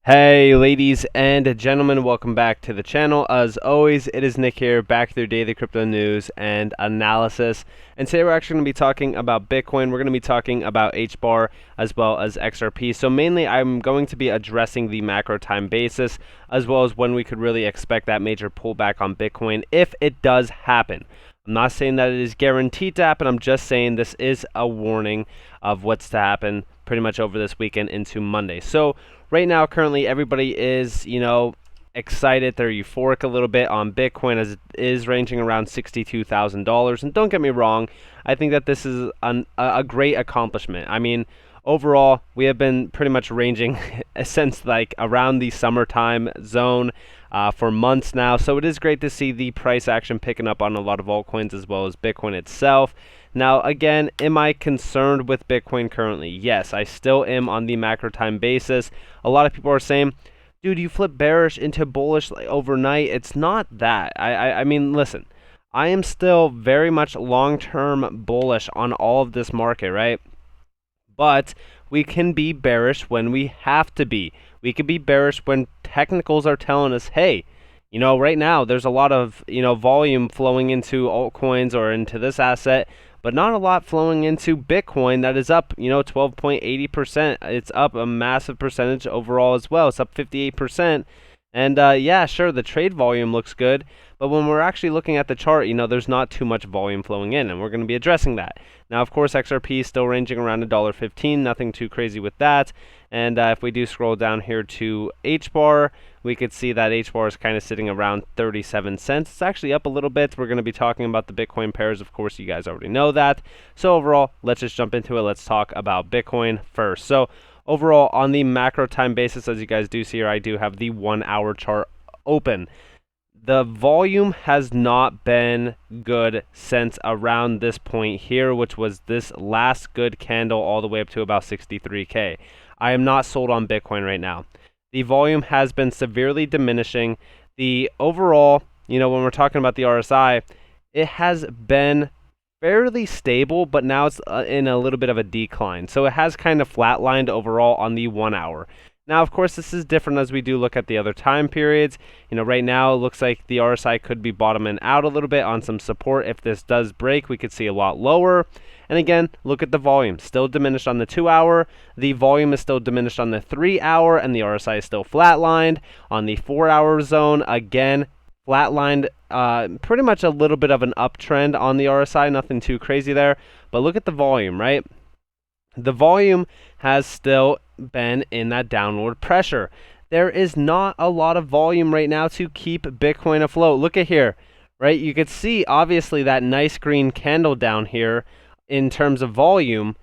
Hey ladies and gentlemen, welcome back to the channel. As always, it is Nick here, back with your daily crypto news and analysis. And today we're actually going to be talking about Bitcoin. We're going to be talking about Hbar as well as XRP. So mainly I'm going to be addressing the macro time basis as well as when we could really expect that major pullback on Bitcoin if it does happen. I'm not saying that it is guaranteed to happen. I'm just saying this is a warning of what's to happen pretty much over this weekend into Monday. So right now, currently, everybody is, excited. They're euphoric a little bit on Bitcoin as it is ranging around $62,000. And don't get me wrong, I think that this is a great accomplishment. I mean, overall, we have been pretty much ranging since like around the summertime zone for months now. So it is great to see the price action picking up on a lot of altcoins as well as Bitcoin itself. Now, again, am I concerned with Bitcoin currently? Yes, I still am on the macro time basis. A lot of people are saying, dude, you flip bearish into bullish like overnight. It's not that. I mean, listen, I am still very much long-term bullish on all of this market, right? But we can be bearish when we have to be. We can be bearish when technicals are telling us, hey, right now there's a lot of, volume flowing into altcoins or into this asset, but not a lot flowing into Bitcoin that is up, 12.80%. It's up a massive percentage overall as well. It's up 58%. And yeah, sure, the trade volume looks good, but when we're actually looking at the chart, there's not too much volume flowing in, and we're going to be addressing that. Now, of course, XRP is still ranging around $1.15, nothing too crazy with that. And if we do scroll down here to Hbar, we could see that Hbar is kind of sitting around 37 cents. It's actually up a little bit. We're going to be talking about the Bitcoin pairs. Of course, you guys already know that. So overall, let's just jump into it. Let's talk about Bitcoin first. So overall, on the macro time basis, as you guys do see here, I do have the 1 hour chart open. The volume has not been good since around this point here, which was this last good candle all the way up to about 63K. I am not sold on Bitcoin right now. The volume has been severely diminishing. The overall, when we're talking about the RSI, it has been fairly stable, but now it's in a little bit of a decline. So it has kind of flatlined overall on the 1 hour. Now, of course, this is different as we do look at the other time periods. Right now it looks like the RSI could be bottoming out a little bit on some support. If this does break, we could see a lot lower. And again, look at the volume. Still diminished on the 2 hour. The volume is still diminished on the 3 hour, and the RSI is still flatlined. On the 4 hour zone, again, flatlined, pretty much a little bit of an uptrend on the RSI, nothing too crazy there. But look at the volume, right? The volume has still been in that downward pressure. There is not a lot of volume right now to keep Bitcoin afloat. Look at here, right? You could see obviously that nice green candle down here in terms of volume,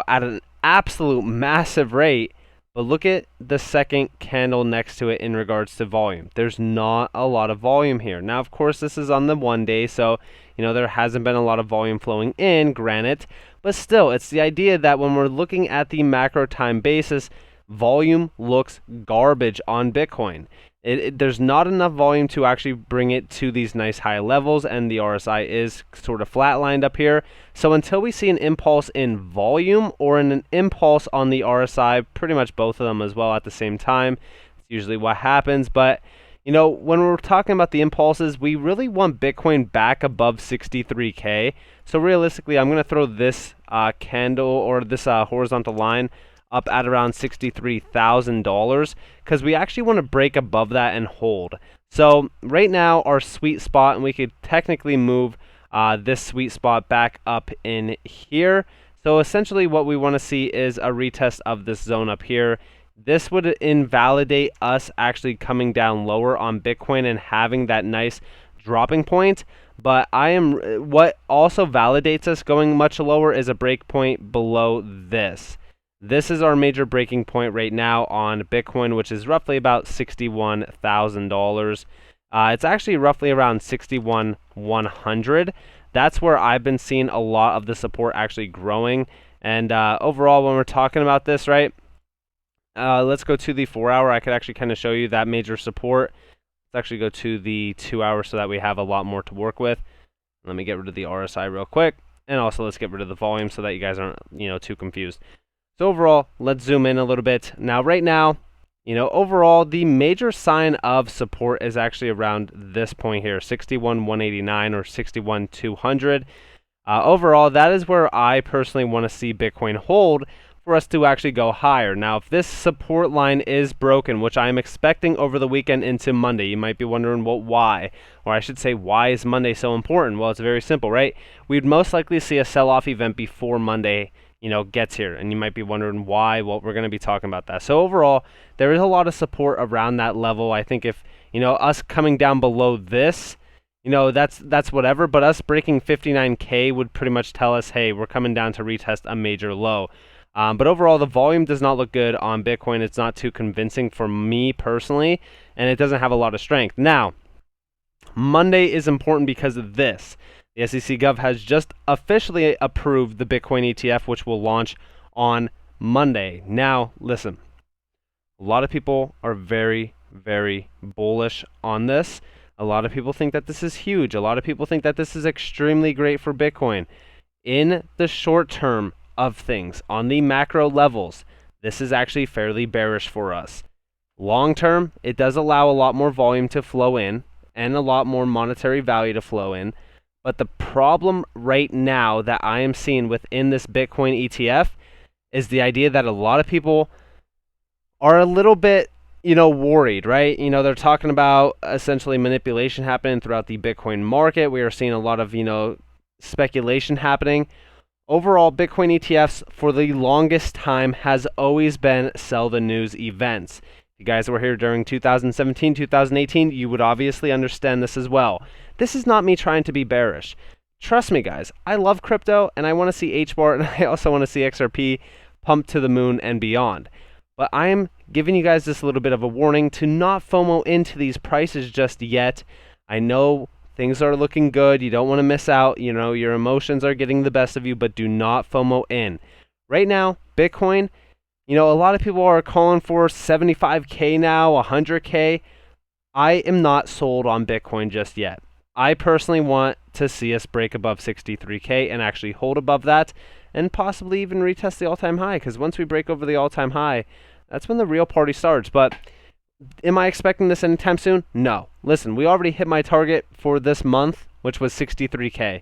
at an absolute massive rate. But look at the second candle next to it in regards to volume. There's not a lot of volume here. Now, of course, this is on the 1 day, so, there hasn't been a lot of volume flowing in, granted. But still, it's the idea that when we're looking at the macro time basis, volume looks garbage on Bitcoin. There's not enough volume to actually bring it to these nice high levels, and the RSI is sort of flatlined up here. So until we see an impulse in volume or an impulse on the RSI, pretty much both of them as well at the same time, it's usually what happens. But when we're talking about the impulses, we really want Bitcoin back above 63K. So realistically, I'm going to throw this candle or this horizontal line up at around $63,000 because we actually want to break above that and hold. So right now, our sweet spot, and we could technically move this sweet spot back up in here. So essentially what we want to see is a retest of this zone up here. This would invalidate us actually coming down lower on Bitcoin and having that nice dropping point. But what also validates us going much lower is a break point below this. This is our major breaking point right now on Bitcoin, which is roughly about $61,000. It's actually roughly around 61,100. That's where I've been seeing a lot of the support actually growing. And overall, when we're talking about this, right, let's go to the 4 hour. I could actually kind of show you that major support. Let's actually go to the 2 hour so that we have a lot more to work with. Let me get rid of the RSI real quick. And also let's get rid of the volume so that you guys aren't, too confused. So overall, let's zoom in a little bit. Now, right now, Overall, the major sign of support is actually around this point here, 61,189 or 61,200. Overall, that is where I personally want to see Bitcoin hold for us to actually go higher. Now, if this support line is broken, which I am expecting over the weekend into Monday, you might be wondering, well, why? Or I should say, why is Monday so important? Well, it's very simple, right? We'd most likely see a sell-off event before Monday gets here, and you might be wondering why. Well, we're going to be talking about that. So overall, there is a lot of support around that level. I think if us coming down below this, that's whatever, but us breaking 59K would pretty much tell us, hey, we're coming down to retest a major low. But overall, the volume does not look good on Bitcoin. It's not too convincing for me personally, and it doesn't have a lot of strength. Now, Monday is important because of this. The SEC Gov has just officially approved the Bitcoin ETF, which will launch on Monday. Now, listen, a lot of people are very, very bullish on this. A lot of people think that this is huge. A lot of people think that this is extremely great for Bitcoin. In the short term of things, on the macro levels, this is actually fairly bearish for us. Long term, it does allow a lot more volume to flow in and a lot more monetary value to flow in. But the problem right now that I am seeing within this Bitcoin ETF is the idea that a lot of people are a little bit, worried, right? They're talking about essentially manipulation happening throughout the Bitcoin market. We are seeing a lot of, speculation happening. Overall, Bitcoin ETFs for the longest time has always been sell the news events. If you guys were here during 2017, 2018, you would obviously understand this as well. This is not me trying to be bearish. Trust me, guys. I love crypto, and I want to see Hbar, and I also want to see XRP pump to the moon and beyond. But I am giving you guys this little bit of a warning to not FOMO into these prices just yet. I know things are looking good. You don't want to miss out. Your emotions are getting the best of you, but do not FOMO in. Right now, Bitcoin, a lot of people are calling for 75K now, 100K. I am not sold on Bitcoin just yet. I personally want to see us break above 63K and actually hold above that and possibly even retest the all-time high, because once we break over the all-time high, that's when the real party starts. But am I expecting this anytime soon? No. Listen, we already hit my target for this month, which was 63K.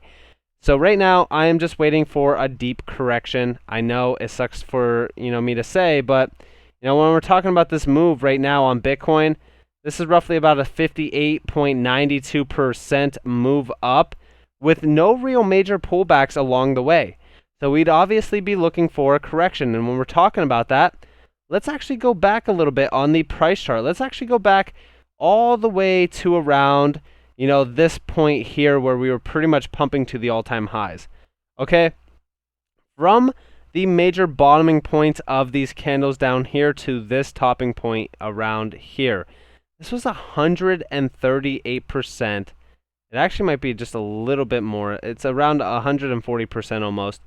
So right now, I am just waiting for a deep correction. I know it sucks for me to say, but when we're talking about this move right now on Bitcoin, this is roughly about a 58.92% move up with no real major pullbacks along the way. So we'd obviously be looking for a correction. And when we're talking about that, let's actually go back a little bit on the price chart. Let's actually go back all the way to around, this point here where we were pretty much pumping to the all-time highs. Okay? From the major bottoming point of these candles down here to this topping point around here, this was 138%. It actually might be just a little bit more. It's around 140% almost.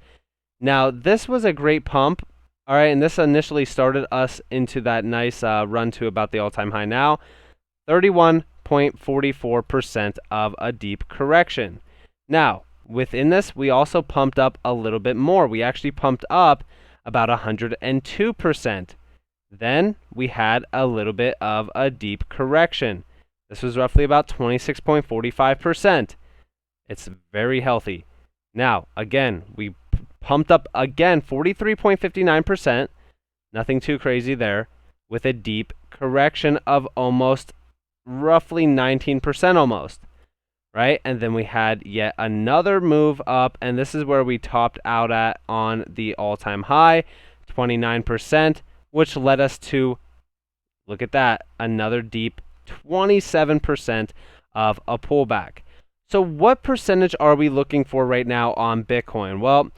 Now, this was a great pump. All right, and this initially started us into that nice run to about the all-time high now. 31.44% of a deep correction. Now, within this, we also pumped up a little bit more. We actually pumped up about 102%. Then we had a little bit of a deep correction. This was roughly about 26.45%. It's very healthy. Now, again, we pumped up again 43.59%. Nothing too crazy there, with a deep correction of almost roughly 19% almost. Right? And then we had yet another move up, and this is where we topped out at on the all-time high, 29%. Which led us to, look at that, another deep 27% of a pullback. So what percentage are we looking for right now on Bitcoin? Well,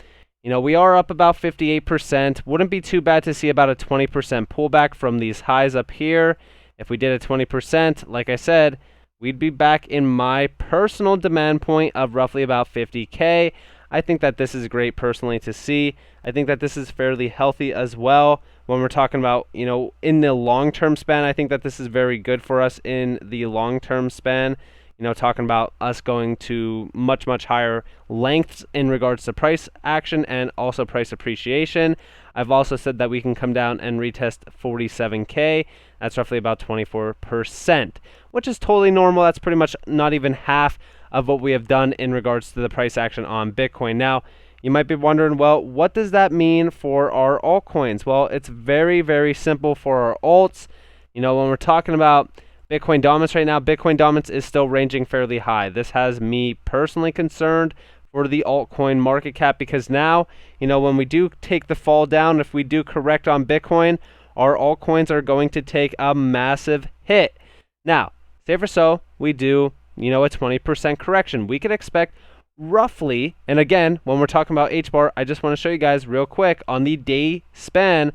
we are up about 58%. Wouldn't be too bad to see about a 20% pullback from these highs up here. If we did a 20%, like I said, we'd be back in my personal demand point of roughly about 50K. I think that this is great personally to see. I think that this is fairly healthy as well. When we're talking about, in the long-term span, I think that this is very good for us in the long-term span. talking about us going to much, much higher lengths in regards to price action and also price appreciation. I've also said that we can come down and retest 47K. That's roughly about 24%, which is totally normal. That's pretty much not even half of what we have done in regards to the price action on Bitcoin. Now, you might be wondering, well, what does that mean for our altcoins? Well, it's very, very simple for our alts. When we're talking about Bitcoin dominance right now, Bitcoin dominance is still ranging fairly high. This has me personally concerned for the altcoin market cap, because now, when we do take the fall down, if we do correct on Bitcoin, our altcoins are going to take a massive hit. Now, say for so, we do, a 20% correction. We could expect roughly, and again, when we're talking about Hbar, I just want to show you guys real quick on the day span,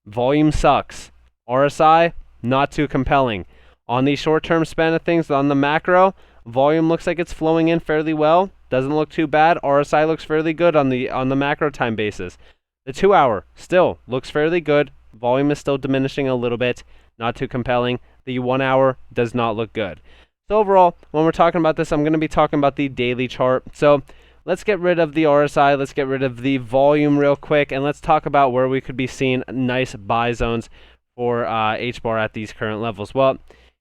volume sucks. RSI, not too compelling. On the short-term span of things, on the macro, volume looks like it's flowing in fairly well. Doesn't look too bad. RSI looks fairly good on the macro time basis. The 2-hour still looks fairly good. Volume is still diminishing a little bit. Not too compelling. The 1-hour does not look good. So overall, when we're talking about this, I'm going to be talking about the daily chart. So let's get rid of the RSI. Let's get rid of the volume real quick, and let's talk about where we could be seeing nice buy zones for Hbar at these current levels. Well,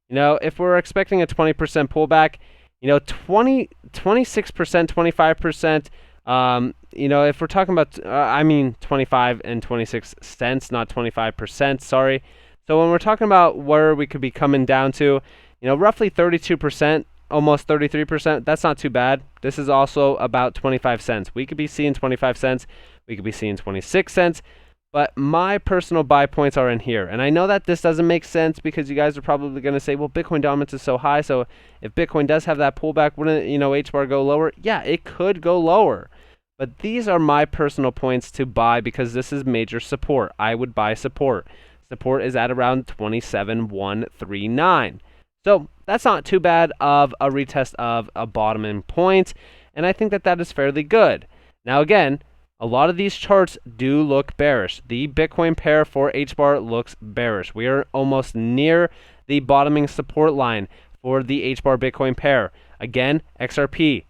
if we're expecting a 20% pullback, 26%, 25%, if we're talking about, 25 and 26 cents, not 25%, sorry. So when we're talking about where we could be coming down to, roughly 32%, almost 33%, that's not too bad. This is also about 25 cents. We could be seeing 25 cents. We could be seeing 26 cents. But my personal buy points are in here. And I know that this doesn't make sense because you guys are probably going to say, well, Bitcoin dominance is so high. So if Bitcoin does have that pullback, wouldn't, Hbar go lower? Yeah, it could go lower. But these are my personal points to buy because this is major support. I would buy support. Support is at around 27,139. So that's not too bad of a retest of a bottoming point. And I think that that is fairly good. Now, again, a lot of these charts do look bearish. The Bitcoin pair for Hbar looks bearish. We are almost near the bottoming support line for the Hbar Bitcoin pair. Again, XRP,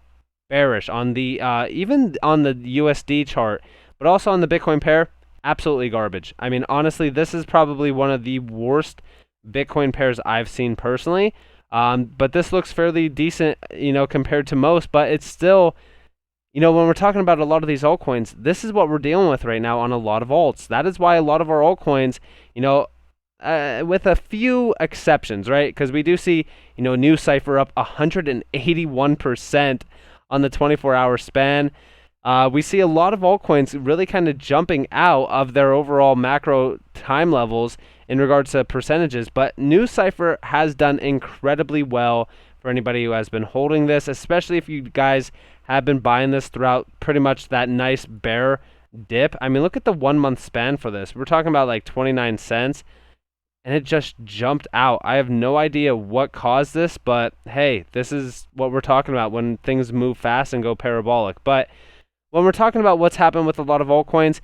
bearish on the even on the USD chart, but also on the Bitcoin pair, absolutely garbage. I mean, honestly, this is probably one of the worst Bitcoin pairs I've seen personally. But this looks fairly decent, compared to most, but it's still, when we're talking about a lot of these altcoins, this is what we're dealing with right now on a lot of alts. That is why a lot of our altcoins, with a few exceptions, right? Because we do see, New Cipher up 181% on the 24-hour span. We see a lot of altcoins really kind of jumping out of their overall macro time levels in regards to percentages. But New Cipher has done incredibly well for anybody who has been holding this, especially if you guys have been buying this throughout pretty much that nice bear dip. I mean, look at the 1 month span for this. We're talking about like 29 cents, and it just jumped out. I have no idea what caused this, but hey, this is what we're talking about when things move fast and go parabolic. But when we're talking about what's happened with a lot of altcoins,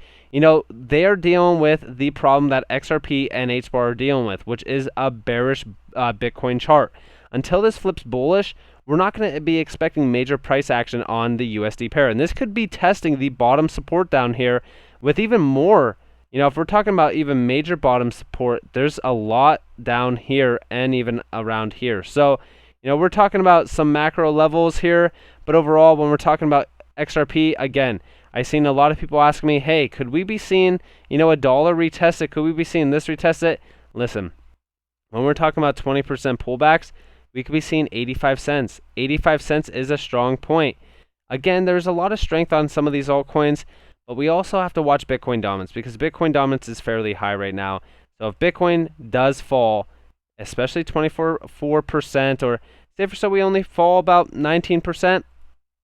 they are dealing with the problem that XRP and Hbar are dealing with, which is a bearish Bitcoin chart. Until this flips bullish, we're not going to be expecting major price action on the USD pair. And this could be testing the bottom support down here with even more. If we're talking about even major bottom support, there's a lot down here and even around here. So, we're talking about some macro levels here. But overall, when we're talking about XRP, again, I've seen a lot of people ask me, hey, could we be seeing, a dollar retest it? Could we be seeing this retest it? Listen, when we're talking about 20% pullbacks, we could be seeing 85 cents. 85 cents is a strong point. Again, there's a lot of strength on some of these altcoins, but we also have to watch Bitcoin dominance because Bitcoin dominance is fairly high right now. So if Bitcoin does fall, especially 24%, or say for so we only fall about 19%,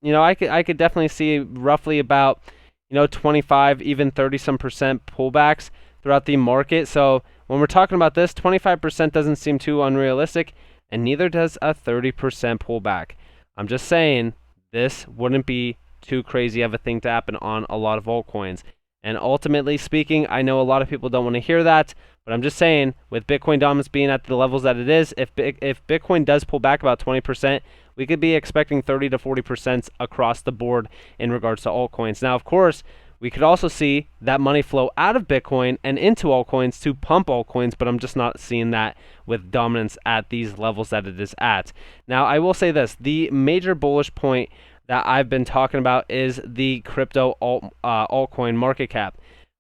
I could definitely see roughly about 25, even 30% pullbacks throughout the market. So when we're talking about this, 25% doesn't seem too unrealistic, and neither does a 30% pullback. I'm just saying this wouldn't be too crazy of a thing to happen on a lot of altcoins. And ultimately speaking, I know a lot of people don't want to hear that, but I'm just saying, with Bitcoin dominance being at the levels that it is, if Bitcoin does pull back about 20%, we could be expecting 30 to 40% across the board in regards to altcoins. Now, of course, we could also see that money flow out of Bitcoin and into altcoins to pump altcoins, but I'm just not seeing that with dominance at these levels that it is at. Now, I will say this, the major bullish point that I've been talking about is the crypto altcoin market cap.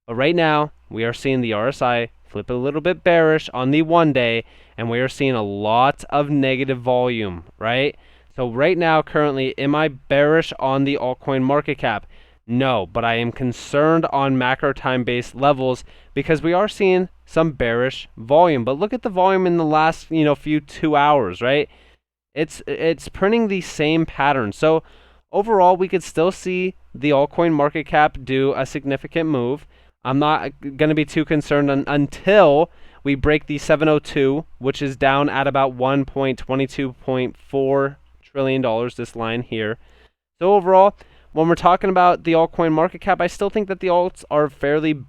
But right now, we are seeing the RSI flip a little bit bearish on the 1 day, and we are seeing a lot of negative volume, right? So right now, currently, am I bearish on the altcoin market cap? No, but I am concerned on macro time-based levels because we are seeing some bearish volume. But look at the volume in the last, few 2 hours, right? It's printing the same pattern. So overall, we could still see the altcoin market cap do a significant move. I'm not going to be too concerned until we break the 702, which is down at about $1.22.4 trillion, this line here. So overall, when we're talking about the altcoin market cap, I still think that the alts are fairly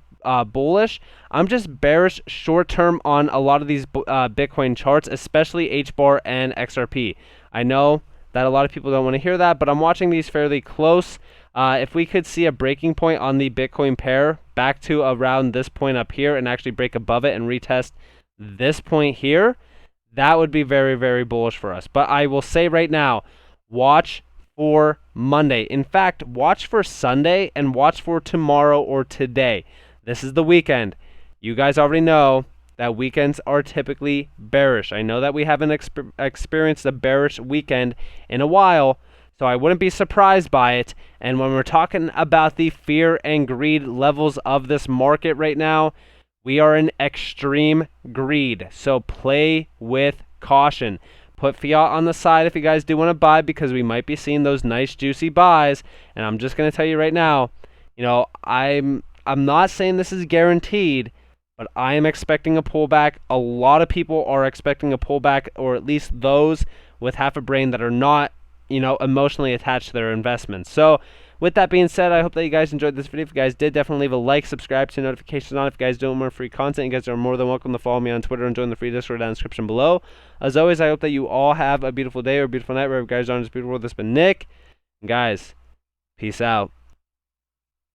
bullish. I'm just bearish short term on a lot of these Bitcoin charts, especially Hbar and XRP. I know that a lot of people don't want to hear that, but I'm watching these fairly close. If we could see a breaking point on the Bitcoin pair back to around this point up here and actually break above it and retest this point here, that would be very, very bullish for us. But I will say right now, watch for Monday. In fact, watch for Sunday and watch for tomorrow or today. This is the weekend. You guys already know that weekends are typically bearish. I know that we haven't experienced a bearish weekend in a while, so I wouldn't be surprised by it. And when we're talking about the fear and greed levels of this market right now, we are in extreme greed. So play with caution. Put fiat on the side if you guys do want to buy, because we might be seeing those nice juicy buys. And I'm just going to tell you right now, I'm not saying this is guaranteed, but I am expecting a pullback. A lot of people are expecting a pullback, or at least those with half a brain that are not, emotionally attached to their investments. So with that being said, I hope that you guys enjoyed this video. If you guys did, definitely leave a like, subscribe, to notifications on. If you guys do want more free content, you guys are more than welcome to follow me on Twitter and join the free Discord down in the description below. As always, I hope that you all have a beautiful day or a beautiful night wherever you guys are in this beautiful world. This has been Nick. And guys, peace out.